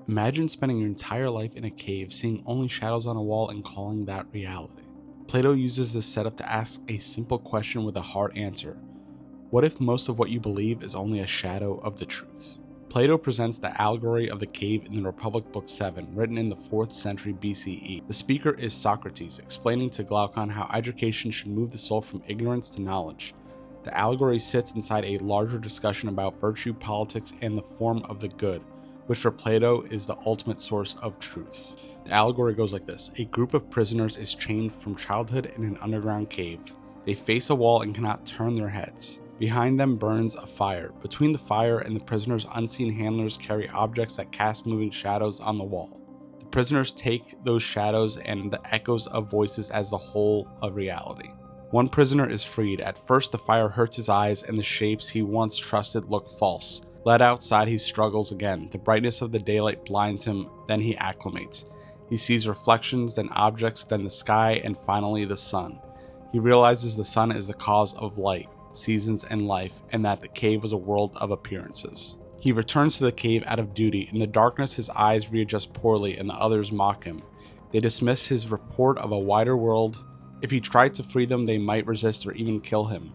Imagine spending your entire life in a cave, seeing only shadows on a wall and calling that reality. Plato uses this setup to ask a simple question with a hard answer. What if most of what you believe is only a shadow of the truth? Plato presents the Allegory of the Cave in the Republic Book 7, written in the 4th century BCE. The speaker is Socrates, explaining to Glaucon how education should move the soul from ignorance to knowledge. The allegory sits inside a larger discussion about virtue, politics, and the form of the good, which for Plato is the ultimate source of truth. The allegory goes like this. A group of prisoners is chained from childhood in an underground cave. They face a wall and cannot turn their heads. Behind them burns a fire. Between the fire and the prisoners, unseen handlers carry objects that cast moving shadows on the wall. The prisoners take those shadows and the echoes of voices as the whole of reality. One prisoner is freed. At first, the fire hurts his eyes and the shapes he once trusted look false. Led outside, he struggles again. The brightness of the daylight blinds him, then he acclimates. He sees reflections, then objects, then the sky, and finally the sun. He realizes the sun is the cause of light, seasons, and life, and that the cave was a world of appearances. He returns to the cave out of duty. In the darkness, his eyes readjust poorly, and the others mock him. They dismiss his report of a wider world. If he tried to free them, they might resist or even kill him.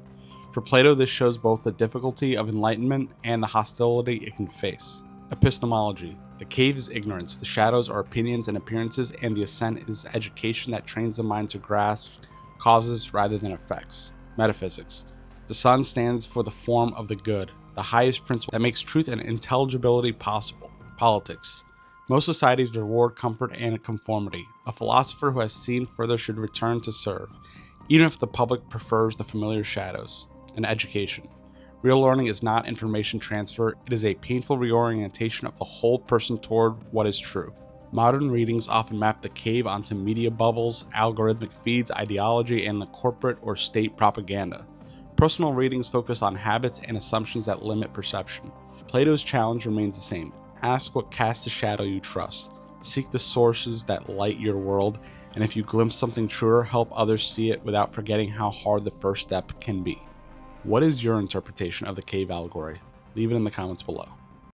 For Plato, this shows both the difficulty of enlightenment and the hostility it can face. Epistemology. The cave is ignorance, the shadows are opinions and appearances, and the ascent is education that trains the mind to grasp causes rather than effects. Metaphysics. The sun stands for the form of the good, the highest principle that makes truth and intelligibility possible. Politics. Most societies reward comfort and conformity. A philosopher who has seen further should return to serve, even if the public prefers the familiar shadows. And education. Real learning is not information transfer, it is a painful reorientation of the whole person toward what is true. Modern readings often map the cave onto media bubbles, algorithmic feeds, ideology, and the corporate or state propaganda. Personal readings focus on habits and assumptions that limit perception. Plato's challenge remains the same. Ask what casts a shadow you trust. Seek the sources that light your world, and if you glimpse something truer, help others see it without forgetting how hard the first step can be. What is your interpretation of the cave allegory? Leave it in the comments below.